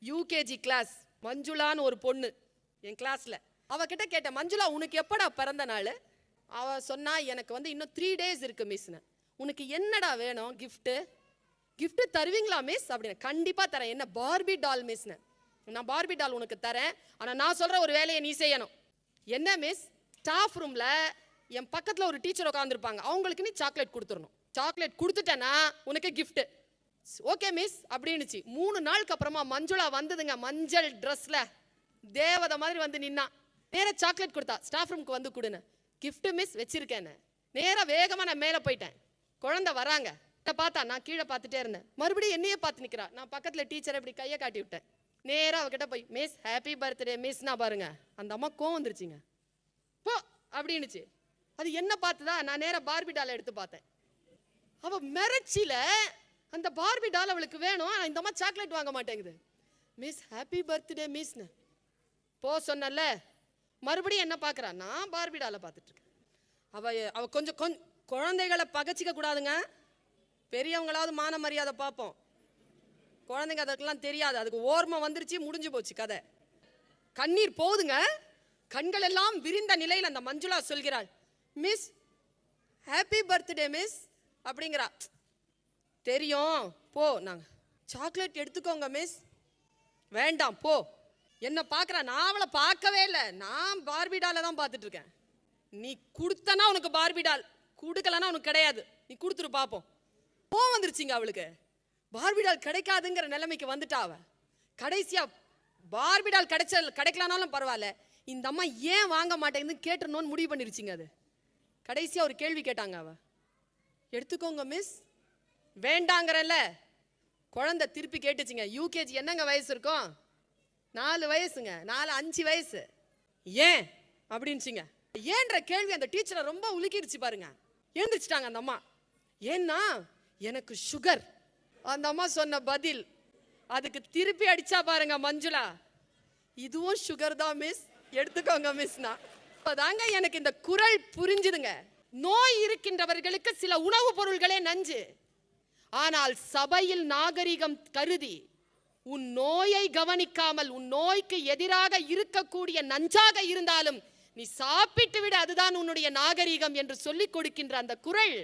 UKG class மஞ்சுளான்னு ஒரு பொண்ணு என் கிளாஸ்ல. அவகிட்ட கேட்டேன், மஞ்சுளா உனக்கு எப்படா பிறந்த நாள்? அவ சொன்னா, எனக்கு வந்து இன்னும் 3 days இருக்கு மிஸ்னு. உனக்கு என்னடா வேணும் கிஃப்ட்டு? கிஃப்ட் தருவீங்களா மிஸ் அப்படின்னு. கண்டிப்பா தரேன். என்ன? பார்பி டால் மிஸ்னு. நான் பார்பி டால் உனக்கு தரேன், ஆனா நான் சொல்ற ஒரு வேலையை நீ செய்யணும். என்ன மிஸ்? ஸ்டாஃப் ரூம்ல என் பக்கத்துல ஒரு டீச்சர் உட்காந்துருப்பாங்க, அவங்களுக்கு நீ சாக்லேட் கொடுத்துடணும். சாக்லேட் கொடுத்துட்டேன்னா உனக்கு கிஃப்ட். Okay miss அப்படின்னுச்சு. 3 நாளுக்கு அப்புறமா மஞ்சுளா வந்ததுங்க, மஞ்சள் ட்ரெஸ்ல தேவதை மாதிரி வந்து நின்னா. நேரா சாக்லேட் கொடுத்தா. ஸ்டாஃப் ரூமுக்கு வந்து கொடுன்னு. கிஃப்ட் மிஸ் வச்சிருக்கேன்னு. நேரா வேகமா நான் மேலே போயிட்டேன். குழந்தை வராங்க, பார்த்தா நான் கீழே பார்த்துட்டே இருந்தேன். மறுபடியும் என்னையே பார்த்து நிற்கிறா. நான் பக்கத்தில் டீச்சரை இப்படி கையை காட்டி விட்டேன். நேராக அவகிட்ட போய், மிஸ் ஹாப்பி பர்த்டே மிஸ்னா பாருங்க. அந்த அம்மா கோவம் வந்துருச்சுங்க. போ அப்படின்னுச்சு. அது என்ன பார்த்துதா? நான் நேராக பார்பி டாலை எடுத்து பார்த்தேன். அவள் மிரட்சியில அந்த பார்பி டால் அவளுக்கு வேணும், இந்த அம்மா சாக்லேட் வாங்க மாட்டேங்குது. மிஸ் ஹாப்பி பர்த்டே மிஸ்னு போ சொன்னல. மறுபடியும் என்ன பார்க்குறா? நான் பார்பி டாலை பார்த்துட்டு இருக்கேன். அவ கொஞ்சம் குழந்தைகளை பகச்சிக்க கூடாதுங்க. பெரியவங்களாவது மான மரியாதை பார்ப்போம். குழந்தைங்க அதுக்கெல்லாம் தெரியாது. அதுக்கு ஓர்மை வந்துருச்சு, முடிஞ்சு போச்சு கதை. கண்ணீர் போகுதுங்க. கண்கள் எல்லாம் விரிந்த நிலையில் அந்த மஞ்சுளா சொல்கிறாள், மிஸ் ஹாப்பி பர்த்டே மிஸ் அப்படிங்கிறா. தெரியும் போ. நாங்க சாக்லேட் எடுத்துக்கோங்க மிஸ். வேண்டாம் போ. என்ன பார்க்குறா? நான் அவளை பார்க்கவே இல்லை, நான் பார்பி டாலை தான் பார்த்துட்டு இருக்கேன். நீ கொடுத்தனா உனக்கு பார்பி டால், கொடுக்கலன்னா உனக்கு கிடையாது. நீ கொடுத்துட்டு பார்ப்போம். போ வந்துருச்சிங்க அவளுக்கு. பார்பி டால் கிடைக்காதுங்கிற நிலைமைக்கு வந்துட்டா அவ. கடைசியா பார்பி டால் கிடைக்கலனாலும் பரவாயில்ல, இந்த அம்மா ஏன் வாங்க மாட்டேங்குதுன்னு கேட்டுறணும்னு முடிவு பண்ணிருச்சிங்க. அது கடைசியா ஒரு கேள்வி கேட்டாங்க. அவ எடுத்துக்கோங்க மிஸ். வேண்டாங்கிறல்ல. குழந்தை திருப்பி கேட்டுச்சிங்க. யூகேஜி என்னங்க வயசு இருக்கும்? 4 வயசுங்க. 4 5 வயசு. ஏன் அப்படின்னுச்சிங்க. ஏன்ற கேள்வி அந்த டீச்சரை ரொம்ப உலுக்கிடுச்சு பாருங்க. எழுந்திரிச்சிட்டாங்க அந்த அம்மா. ஏன்னா எனக்கு சுகர். அந்த அம்மா சொன்ன பதில் அதுக்கு திருப்பி அடிச்சா பாருங்க மஞ்சுளா, இதுவும் சுகர் தான் மிஸ், எடுத்துக்கோங்க மிஸ்னா. அதாங்க எனக்கு இந்த குரல் புரிஞ்சுதுங்க. நோய் இருக்கின்றவர்களுக்கு சில உணவுப் பொருள்களே நஞ்சு. ஆனால் சபையில் நாகரிகம் கருதி உன் நோயை கவனிக்காமல் உன் நோய்க்கு எதிராக இருக்கக்கூடிய நஞ்சாக இருந்தாலும் நீ சாப்பிட்டு விட, அதுதான் உன்னுடைய நாகரிகம் என்று சொல்லிக் கொடுக்கின்ற அந்த குரல்,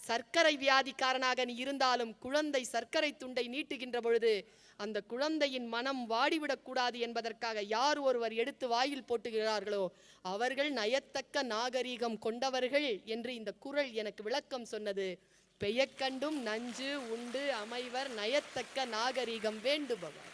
சர்க்கரை வியாதிக்காரனாக நீ இருந்தாலும் குழந்தை சர்க்கரை துண்டை நீட்டுகின்ற பொழுது அந்த குழந்தையின் மனம் வாடிவிடக்கூடாது என்பதற்காக யார் ஒருவர் எடுத்து வாயில் போட்டுகிறார்களோ அவர்கள் நயத்தக்க நாகரிகம் கொண்டவர்கள் என்று இந்த குரல் எனக்கு விளக்கம் சொன்னது. பெயக்கண்டும் நஞ்சு உண்டு அமைவர் நயத்தக்க நாகரிகம் வேண்டுபவர்.